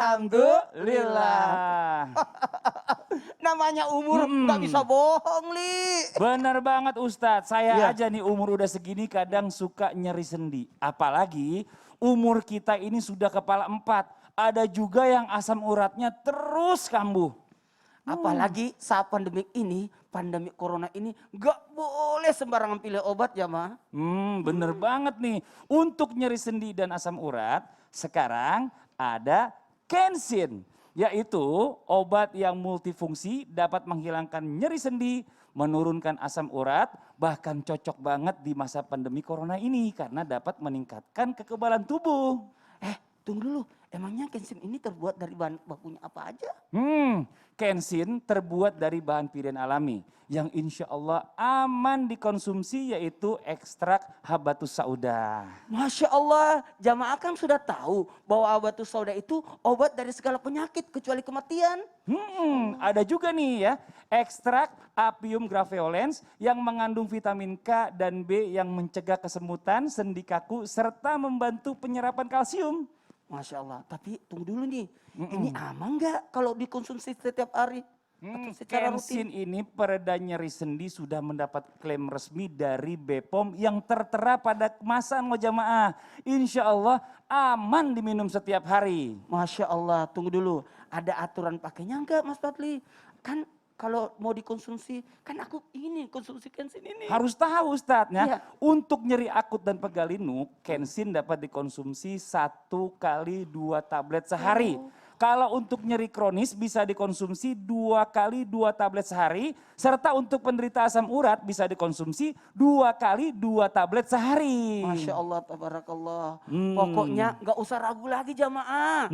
Alhamdulillah. Namanya umur nggak bisa bohong, Li. Bener banget Ustadz, saya Iya. aja nih umur udah segini kadang suka nyeri sendi. Apalagi umur kita ini sudah kepala 4. Ada juga yang asam uratnya terus kambuh. Apalagi saat pandemi corona ini nggak boleh sembarangan pilih obat ya, Ma. Bener banget nih. Untuk nyeri sendi dan asam urat, sekarang ada Kensin. Yaitu obat yang multifungsi dapat menghilangkan nyeri sendi, menurunkan asam urat, bahkan cocok banget di masa pandemi corona ini karena dapat meningkatkan kekebalan tubuh. Tunggu dulu. Emangnya Kensim ini terbuat dari bahan bakunya apa aja? Kensin terbuat dari bahan pilihan alami yang insya Allah aman dikonsumsi yaitu ekstrak habatus sauda. Masya Allah, jamaah kan sudah tahu bahwa habatus sauda itu obat dari segala penyakit kecuali kematian. Ada juga nih ya, ekstrak Apium graveolens yang mengandung vitamin K dan B yang mencegah kesemutan, sendi kaku, serta membantu penyerapan kalsium. Masya Allah, tapi tunggu dulu nih, ini aman nggak kalau dikonsumsi setiap hari? Atau secara Kensin rutin? ini pereda nyeri sendi sudah mendapat klaim resmi dari BPOM yang tertera pada kemasan jamaah. Insya Allah aman diminum setiap hari. Masya Allah, tunggu dulu, ada aturan pakainya nggak Mas Fadli? Kan kalau mau dikonsumsi, kan aku ingin konsumsi Kensin ini. Harus tahu Ustadz ya, Iya. untuk nyeri akut dan pegal linuk, Kensin dapat dikonsumsi 1 kali 2 tablet sehari. Kalau untuk nyeri kronis bisa dikonsumsi 2 kali 2 tablet sehari. Serta untuk penderita asam urat bisa dikonsumsi 2 kali 2 tablet sehari. Masya Allah, tabarakallah. Pokoknya nggak usah ragu lagi jamaah.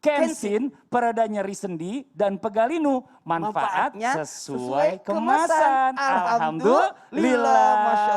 Kensin pereda nyeri sendi dan pegal linu, manfaat Manfaatnya sesuai sesuai kemasan. kemasan. Alhamdulillah.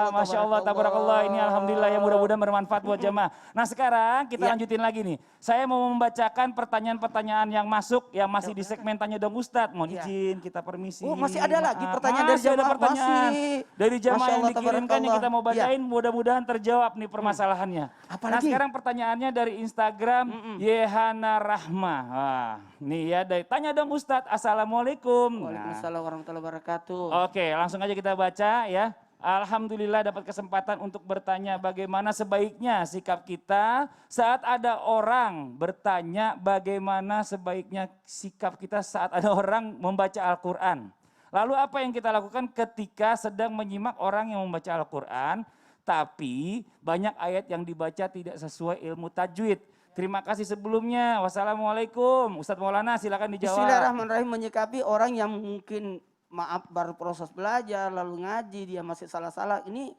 Masya Allah, tabarakallah. tabarakallah. Ini alhamdulillah yang mudah-mudahan bermanfaat buat jemaah. Nah sekarang kita Ya. lanjutin lagi nih. Saya mau membacakan pertanyaan-pertanyaan yang masuk yang masih di segmen Tanya Dong Ustadz. Mohon Ya. izin kita permisi. Oh, masih ada lagi Maaf. pertanyaan dari Masih ada jamaah? pertanyaan. Masih. Dari jamaah Masya yang Allah, dikirimkan yang tabarakallah. kita mau Ya. bacain mudah-mudahan terjawab nih permasalahannya. Apa Nah lagi? sekarang pertanyaannya dari Instagram Yehana Rahma. Wah, nih ya dari Tanya Dong Ustadz. Assalamualaikum. Nah, Waalaikumsalam warahmatullahi wabarakatuh. oke, langsung aja kita baca ya. Alhamdulillah dapat kesempatan untuk bertanya bagaimana sebaiknya sikap kita saat ada orang bertanya bagaimana sebaiknya sikap kita saat ada orang membaca Al-Quran. Lalu apa yang kita lakukan ketika sedang menyimak orang yang membaca Al-Quran tapi banyak ayat yang dibaca tidak sesuai ilmu tajwid. Terima kasih sebelumnya. Wassalamualaikum. Ustadz Maulana silakan dijawab. Bismillahirrahmanirrahim, menyikapi orang yang mungkin maaf baru proses belajar lalu ngaji dia masih salah-salah. Ini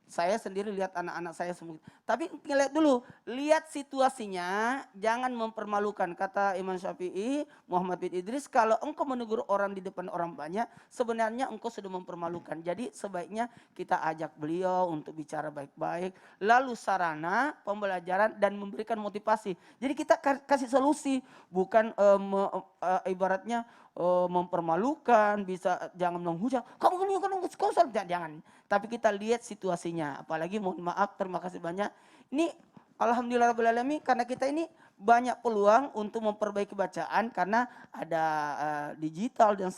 saya sendiri lihat anak-anak saya semua. Tapi lihat dulu, lihat situasinya, jangan mempermalukan. Kata Imam Syafi'i, Muhammad bin Idris, kalau engkau menegur orang di depan orang banyak, sebenarnya engkau sudah mempermalukan. Jadi sebaiknya kita ajak beliau untuk bicara baik-baik. Lalu sarana pembelajaran dan memberikan motivasi. Jadi kita kasih solusi, bukan ibaratnya mempermalukan, bisa jangan menghujat. Kamu jangan. Tapi kita lihat situasinya. Apalagi mohon maaf, terima kasih banyak. Ini alhamdulillahirobbilalamin karena kita ini banyak peluang untuk memperbaiki bacaan karena ada digital dan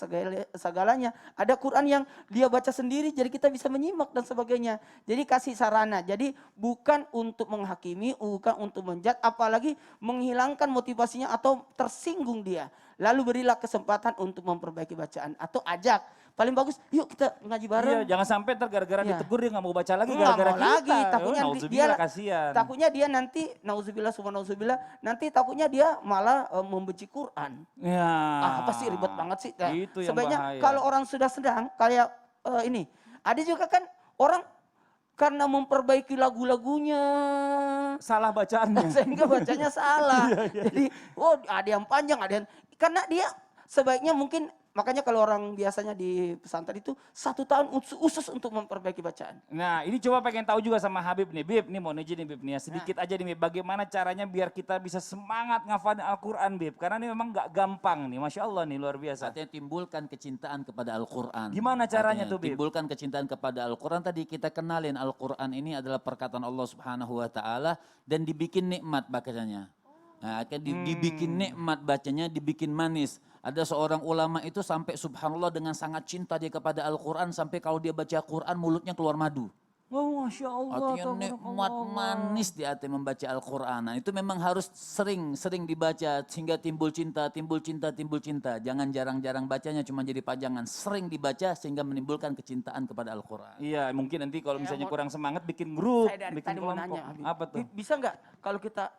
segalanya. Ada Quran yang dia baca sendiri jadi kita bisa menyimak dan sebagainya. Jadi kasih sarana. Jadi bukan untuk menghakimi, bukan untuk menjat, apalagi menghilangkan motivasinya atau tersinggung dia. Lalu berilah kesempatan untuk memperbaiki bacaan atau ajak. Paling bagus, yuk kita ngaji bareng. Iya, jangan sampai ntar gara-gara Iya. ditegur dia nggak mau baca lagi Nggak gara-gara mau kita. lagi, takutnya dia kasihan. takutnya dia nanti nauzubillah subhanallah nanti takutnya dia malah membenci Quran. Ya. Apa sih ribet banget sih. Nah, Itu yang sebaiknya bahaya. kalau orang sudah sedang kayak ini, ada juga kan orang karena memperbaiki lagu-lagunya Salah bacaannya. sehingga bacanya salah. Jadi, ada yang panjang, ada yang karena dia sebaiknya mungkin makanya kalau orang biasanya di pesantren itu 1 tahun khusus untuk memperbaiki bacaan. Nah ini coba pengen tahu juga sama Habib nih. Bib, nih mau izin nih Bib nih ya. Sedikit aja nih Bib, bagaimana caranya biar kita bisa semangat ngafalin Al-Quran Bib. Karena ini memang gak gampang nih, Masya Allah nih luar biasa. Artinya timbulkan kecintaan kepada Al-Quran. Gimana caranya Artinya tuh Bib? Timbulkan kecintaan kepada Al-Quran, tadi kita kenalin Al-Quran ini adalah perkataan Allah Subhanahu wa Ta'ala dan dibikin nikmat bacanya. Nah, kan dibikin nikmat bacanya, dibikin manis. Ada seorang ulama itu sampai subhanallah dengan sangat cinta dia kepada Al-Quran. Sampai kalau dia baca Quran mulutnya keluar madu. Oh, Masya Allah. Artinya nikmat manis di hati membaca Al-Quran. Nah, itu memang harus sering dibaca sehingga timbul cinta, timbul cinta, timbul cinta. Jangan jarang-jarang bacanya cuma jadi pajangan. Sering dibaca sehingga menimbulkan kecintaan kepada Al-Quran. Iya, mungkin nanti kalau misalnya kurang semangat bikin grup, Saya dari bikin tadi mau kelompok. nanya, Habib. Apa tuh? Bisa nggak kalau kita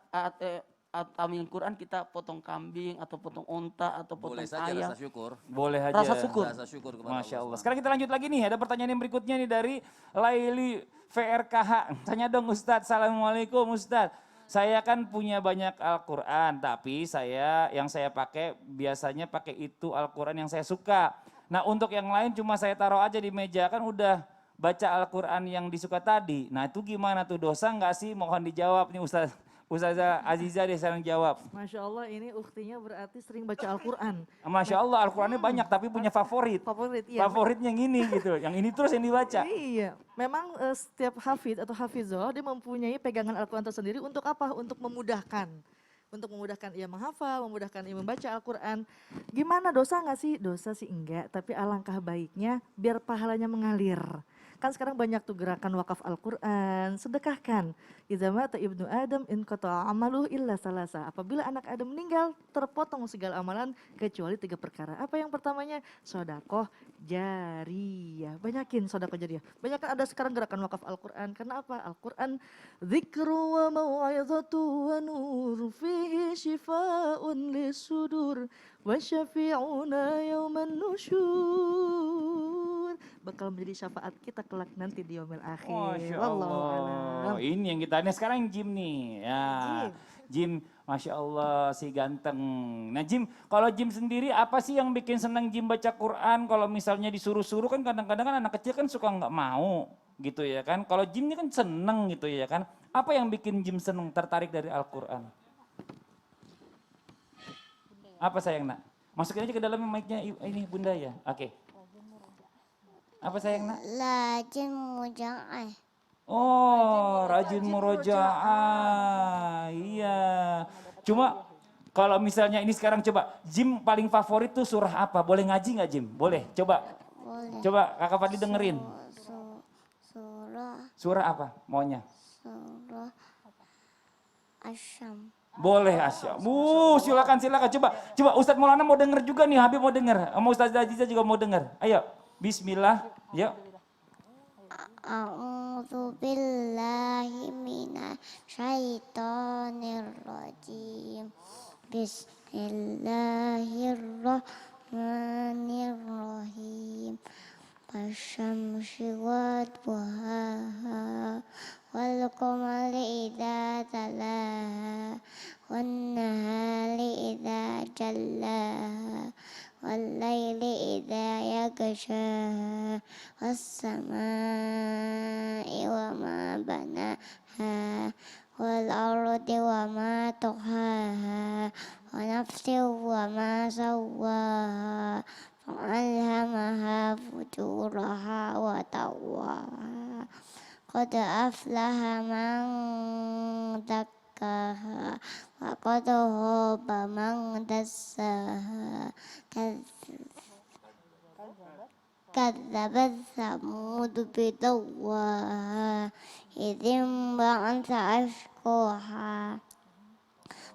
ambil Quran kita potong kambing atau potong onta atau potong Boleh saja ayam? rasa syukur. Boleh aja. Rasa syukur. Rasa syukur kepada Masya Allah. Allah. Sekarang kita lanjut lagi nih, ada pertanyaan yang berikutnya nih dari Laili VRKH. Tanya dong Ustadz, Assalamualaikum Ustadz. Saya kan punya banyak Al-Quran, tapi yang saya pakai biasanya pakai itu Al-Quran yang saya suka. Nah untuk yang lain cuma saya taruh aja di meja, kan udah baca Al-Quran yang disuka tadi. Nah itu gimana tuh, dosa nggak sih? Mohon dijawab nih Ustazah Aziza deh sekarang jawab. Masya Allah ini uktinya berarti sering baca Al-Quran. Masya Allah Al-Qurannya banyak tapi punya favorit. Favorit, iya. Favoritnya yang ini gitu, yang ini terus yang dibaca. Iya, memang setiap hafid atau hafizah dia mempunyai pegangan Al-Quran tersendiri untuk apa? Untuk memudahkan. Untuk memudahkan ia menghafal, memudahkan ia membaca Al-Quran. Gimana, dosa nggak sih? Dosa sih enggak, tapi alangkah baiknya biar pahalanya mengalir. Kan sekarang banyak tuh gerakan wakaf Al-Quran, sedekahkan. Idza mata ibnu Adam in qata'a amaluhu illa salasa. Apabila anak Adam meninggal, terpotong segala amalan kecuali 3 perkara. Apa yang pertamanya? Sodakoh jariyah. Banyakin sodakoh jariyah. Banyakan ada sekarang gerakan wakaf Al-Quran. Karena apa? Al-Quran dzikru wa mau'izatu wa nur fihi shifa'un lisudur wa syafi'una yauman nusyur. Bakal menjadi syafaat kita kelak nanti di yaumil akhir. Masya Wallahu Allah. a'lam. Ini yang kita, sekarang Jim nih. Ya, Jim, Masya Allah si ganteng. Nah Jim, kalau Jim sendiri apa sih yang bikin senang Jim baca Quran? Kalau misalnya disuruh-suruh kan kadang-kadang kan anak kecil kan suka nggak mau gitu ya kan. Kalau Jim ini kan seneng gitu ya kan. Apa yang bikin Jim seneng, tertarik dari Al-Quran? Apa sayang nak? Masukin aja ke dalam mic-nya ini bunda ya. Oke. Apa sayang nak? Rajin mujaah. Oh, rajin murojaah. Iya. Cuma kalau misalnya ini sekarang coba, Jim paling favorit tuh surah apa? Boleh ngaji nggak Jim? Boleh. Coba. Boleh. Coba Kakak Fadli dengerin. Surah Surah apa maunya? Asyam. Boleh Asya. Silakan. Coba Ustadz Maulana mau denger juga nih, Habib mau denger. Sama Ustadz Aziza juga mau denger. Ayo. Bismillah. Yuk. A'udzu billahi minasyaitonir rajim. Bismillahirrahmanirrahim. Wasyamsi wadduhaha wal qamari idza talaha wan nahari idza jallaha والليل إذا يغشاها والسماء وما بناها والأرض وما طحاها ونفس وما سواها فألهمها فجورها وتقواها قد أفلح من زكاها وقد خاب من دساها كذبت ثمود بطغواها إذ انبعث أشقاها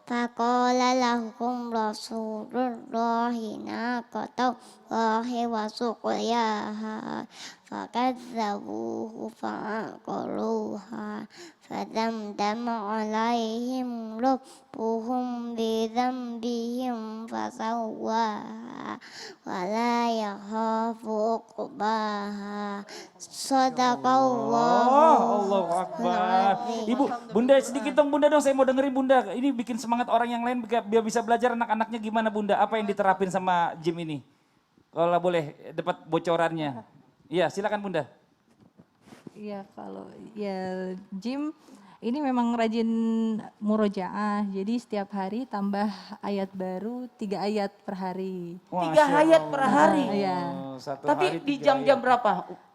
فقال لهم رسول الله ناقة الله وسقياها فكذبوه فعقروها فدمدم عليهم ربهم بذنبهم فسواها ولا يخاف عقباها صدق الله Allahu Akbar. Ibu, Bunda sedikit dong Bunda dong, saya mau dengerin Bunda. Ini bikin semangat orang yang lain biar bisa belajar anak-anaknya gimana Bunda. Apa yang diterapin sama Jim ini? Kalau boleh dapat bocorannya. Iya silakan Bunda. Iya kalau ya Jim ini memang rajin murojaah. Jadi setiap hari tambah ayat baru 3 ayat per hari. 3 ayat per hari. Iya. Satu Tapi hari di 3 jam-jam ayat. berapa?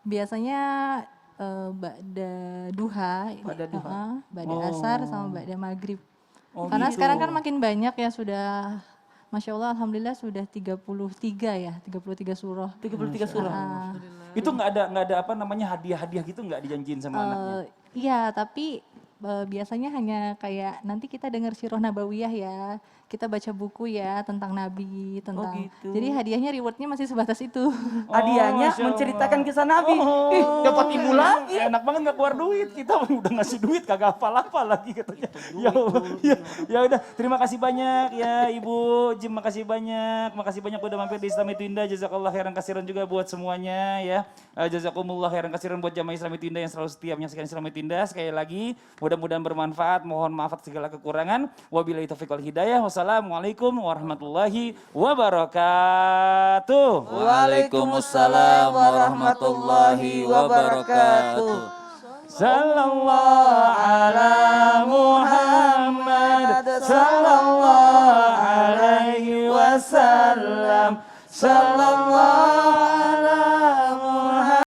Biasanya ba'da duha, Ba'da duha. ba'da asar sama ba'da maghrib. Karena gitu. sekarang kan makin banyak ya sudah, Masya Allah, Alhamdulillah sudah 33 ya, 33 surah. 33 surah. Itu nggak ada apa namanya hadiah-hadiah gitu nggak dijanjiin sama anaknya? Iya, tapi biasanya hanya kayak nanti kita dengar sirah nabawiyah ya, kita baca buku ya tentang Nabi, tentang. gitu. Jadi hadiahnya rewardnya masih sebatas itu. Hadiahnya Masya Allah. menceritakan kisah Nabi. Ih, dapat ilmu lagi. Enak banget nggak keluar duit, kita udah ngasih duit kagak hafal-hafal lagi katanya. Ya Allah, ya udah, terima kasih banyak ya Ibu Jim, makasih banyak udah mampir di Islam Itu Indah. Jazakallah khairan kasiran juga buat semuanya ya. Jazakumullah khairan kasiran buat jamaah Islam Itu Indah yang selalu setia menyaksikan Islam Itu Indah. Sekali lagi, mudah-mudahan bermanfaat. Mohon maaf atas segala kekurangan. Wabillahi taufiq wal hidayah. Wassalamualaikum warahmatullahi wabarakatuh. Waalaikumsalam warahmatullahi wabarakatuh. Sallallahu ala Muhammad, sallallahu alaihi wasallam, sallallahu